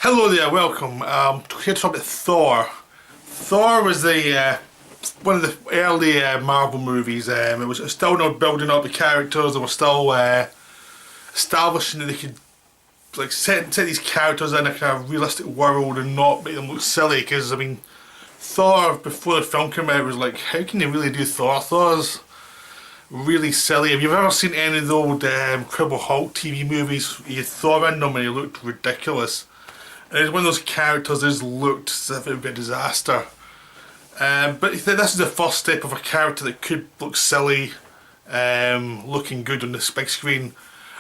Hello there, welcome. Here to talk about Thor. Thor was the one of the early Marvel movies. It was still not building up the characters. They were still establishing that they could like set these characters in a kind of realistic world and not make them look silly. Because I mean, Thor before the film came out was like, how can they really do Thor? Thor's really silly. Have you ever seen any of the old Incredible Hulk TV movies? You had Thor in them and he looked ridiculous. And it's one of those characters that just looked as if it would be a disaster. But this is the first step of a character that could look silly, looking good on this big screen.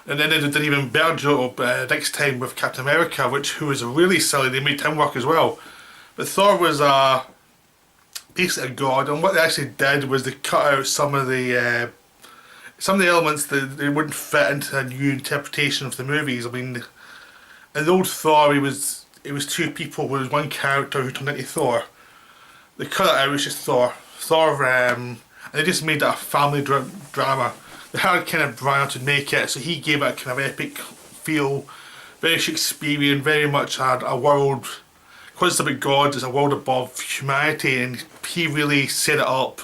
And then they did an even better job next time with Captain America, who was really silly. They made him work as well. But Thor was basically a god, and what they actually did was they cut out some of the elements that they wouldn't fit into a new interpretation of the movies. I mean, in the old Thor, it was two people. There was one character who turned into Thor. They cut it out. It was just Thor. And they just made it a family drama. They had kind of Brian to make it, so he gave it a kind of epic feel, very Shakespearean, very much had a world. Because it's about God, it's a world above humanity, and he really set it up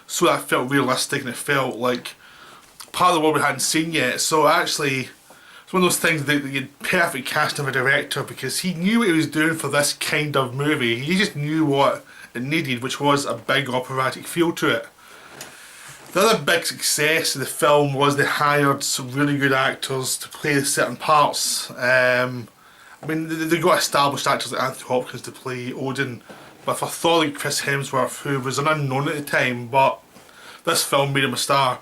so that it felt realistic and it felt like part of the world we hadn't seen yet. So actually, it's one of those things that you had perfect casting of a director because he knew what he was doing for this kind of movie. He just knew what it needed, which was a big operatic feel to it. The other big success of the film was they hired some really good actors to play certain parts. I mean, they got established actors like Anthony Hopkins to play Odin, but for Thor, like Chris Hemsworth, who was an unknown at the time, but this film made him a star.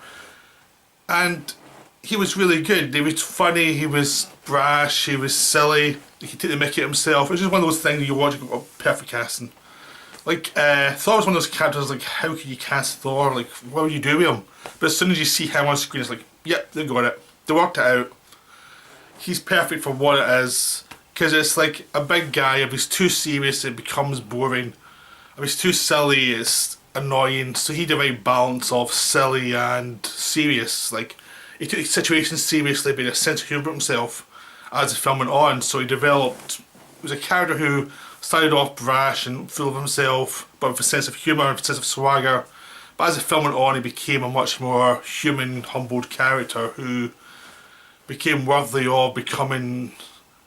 And he was really good. He was funny, he was brash, he was silly, he could take the mickey at himself. It was just one of those things you watch and go, oh, perfect casting. Like, Thor was one of those characters, like, how could you cast Thor? Like, what would you do with him? But as soon as you see him on screen, it's like, yep, they got it. They worked it out. He's perfect for what it is. Because it's like a big guy, if he's too serious, it becomes boring. If he's too silly, it's annoying. So he did a right balance of silly and serious. Like, he took situations seriously, but he had a sense of humour himself as the film went on. So he developed. He was a character who started off brash and full of himself, but with a sense of humour and a sense of swagger. But as the film went on, he became a much more human, humbled character who became worthy of becoming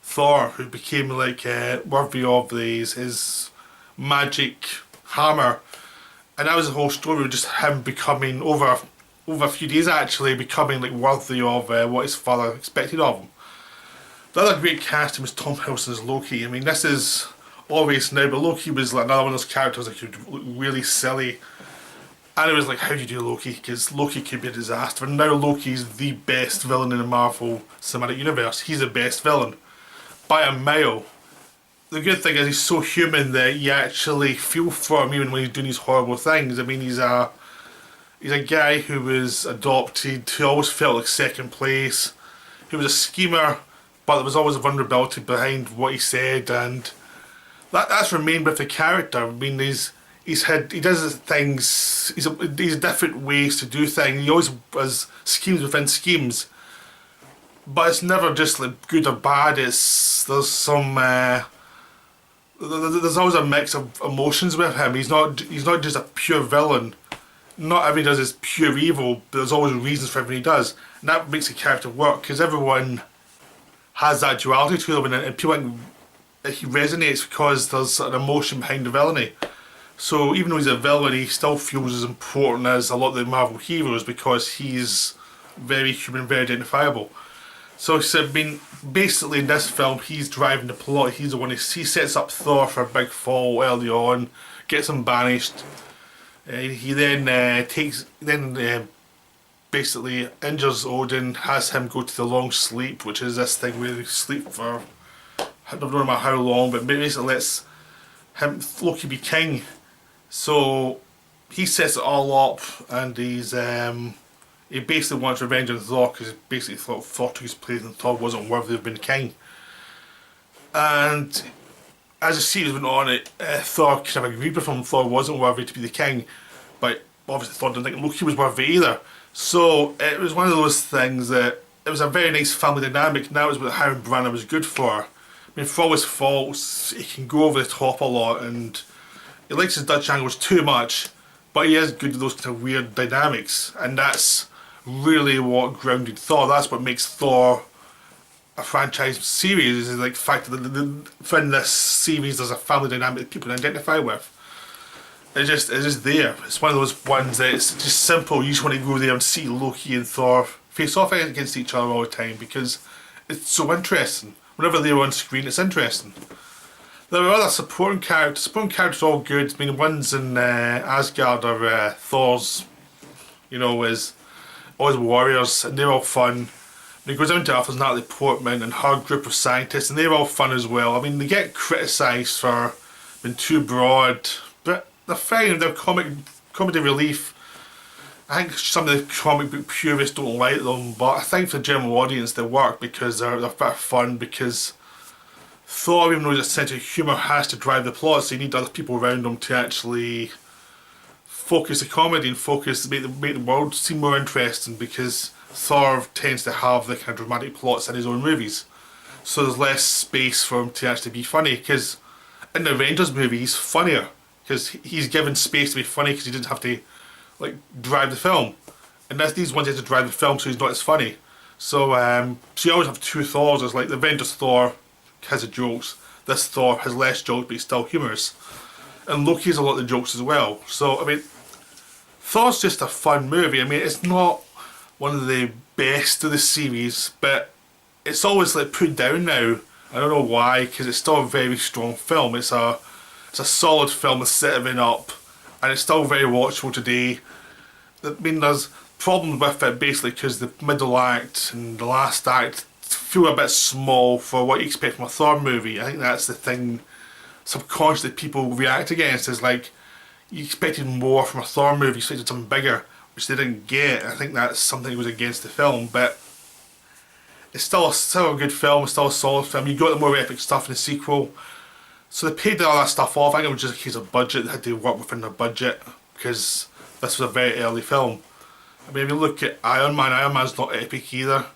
Thor, who became like worthy of his magic hammer. And that was the whole story, just him becoming over a few days actually becoming like worthy of what his father expected of him. The other great casting was Tom Hiddleston's Loki. I mean, this is obvious now, but Loki was like another one of those characters that could look really silly. And it was like, how do you do Loki? Because Loki could be a disaster. And now Loki's the best villain in the Marvel Cinematic Universe. He's the best villain by a mile. The good thing is he's so human that you actually feel for him even when he's doing these horrible things. I mean, he's a guy who was adopted, who always felt like second place. He was a schemer, but there was always a vulnerability behind what he said, and that's remained with the character. I mean, he does things. He's different ways to do things. He always has schemes within schemes, but it's never just like good or bad. There's some. There's always a mix of emotions with him. He's not just a pure villain. Not everything he does is pure evil, but there's always reasons for everything he does. And that makes the character work, because everyone has that duality to them, and people think that he resonates because there's an emotion behind the villainy. So even though he's a villain, he still feels as important as a lot of the Marvel heroes because he's very human, very identifiable. So I mean, basically in this film, he's driving the plot. He's the one he sets up Thor for a big fall early on, gets him banished. He then basically injures Odin, has him go to the long sleep, which is this thing where they sleep for I don't know how long, but basically lets Loki be king. So he sets it all up, and he basically wants revenge on Thor because he basically thought Thor took his place and Thor wasn't worthy of being king. And as the series went on, Thor kind of agreed with him. Thor wasn't worthy to be the king, but obviously Thor didn't think Loki was worthy either. So it was one of those things that it was a very nice family dynamic, and that was what Howard Branagh was good for. I mean, for all his faults, he can go over the top a lot, and he likes his Dutch angles too much, but he is good at those kind of weird dynamics, and that's really what grounded Thor. That's what makes Thor a franchise series, is like the fact that within this series there's a family dynamic that people can identify with. It's just there. It's one of those ones that it's just simple. You just want to go there and see Loki and Thor face off against each other all the time because it's so interesting. Whenever they're on screen, it's interesting. There are other supporting characters. Supporting characters are all good. I mean, the ones in Asgard are Thor's, is all his warriors, and they're all fun. When he goes down to Earth, there's Natalie Portman and her group of scientists, and they're all fun as well. I mean, they get criticised for being too broad, but they're fine. They're comedy relief. I think some of the comic book purists don't like them, but I think for the general audience they work because they're a bit of fun, because Thor, even though he's a sense of humour, has to drive the plot, so you need other people around him to actually focus the comedy and make the world seem more interesting, because Thor tends to have the kind of dramatic plots in his own movies. So there's less space for him to actually be funny, because in the Avengers movie he's funnier, because he's given space to be funny because he didn't have to drive the film. And these ones he has to drive the film, so he's not as funny. So you always have two Thors. It's like the Avengers Thor has the jokes, this Thor has less jokes but he's still humorous. And Loki has a lot of the jokes as well. So I mean, Thor's just a fun movie. I mean, it's not one of the best of the series, but it's always put down now. I don't know why, because it's still a very strong film. It's a solid film that's setting up, and it's still very watchable today. I mean, there's problems with it basically because the middle act and the last act feel a bit small for what you expect from a Thor movie. I think that's the thing subconsciously people react against, is you expected more from a Thor movie, you expected something bigger, which they didn't get. I think that's something that was against the film, but it's still a good film, it's still a solid film. You got the more epic stuff in the sequel. So they paid all that stuff off. I think it was just a case of budget. They had to work within their budget because this was a very early film. I mean, if you look at Iron Man's not epic either.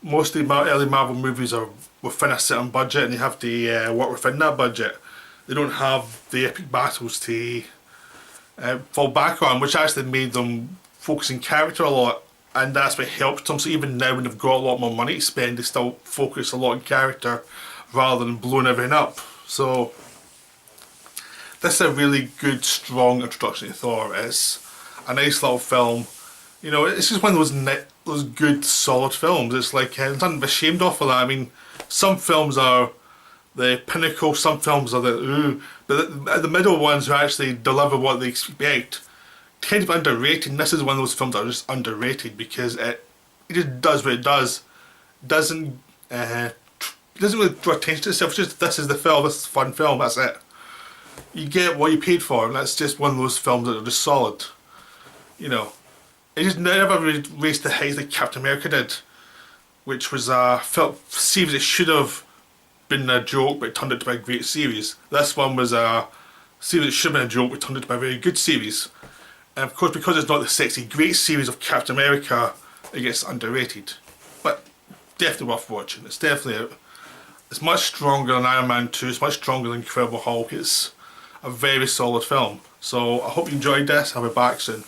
Most of the early Marvel movies are within a certain budget and they have to work within that budget. They don't have the epic battles to fall back on, which actually made them focus on character a lot, and that's what helped them. So even now when they've got a lot more money to spend, they still focus a lot on character rather than blowing everything up. So this is a really good, strong introduction to Thor. It's a nice little film. It's just one of those good, solid films. It's there's nothing to be ashamed of for that. I mean, some films are the pinnacle, some films are the ooh, but the middle ones who actually deliver what they expect tend to be underrated. And this is one of those films that are just underrated because it just does what it does. Doesn't really draw attention to itself. It's just, this is the film, this is a fun film, that's it. You get what you paid for, and that's just one of those films that are just solid. It just never really raised the height that Captain America did, which was a series that should have been a joke but turned out to be a great series. This one was a series that should have been a joke but turned out to be a very good series. And of course, because it's not the sexy great series of Captain America, it gets underrated. But definitely worth watching. It's much stronger than Iron Man 2, it's much stronger than Incredible Hulk. It's a very solid film. So I hope you enjoyed this. I'll be back soon.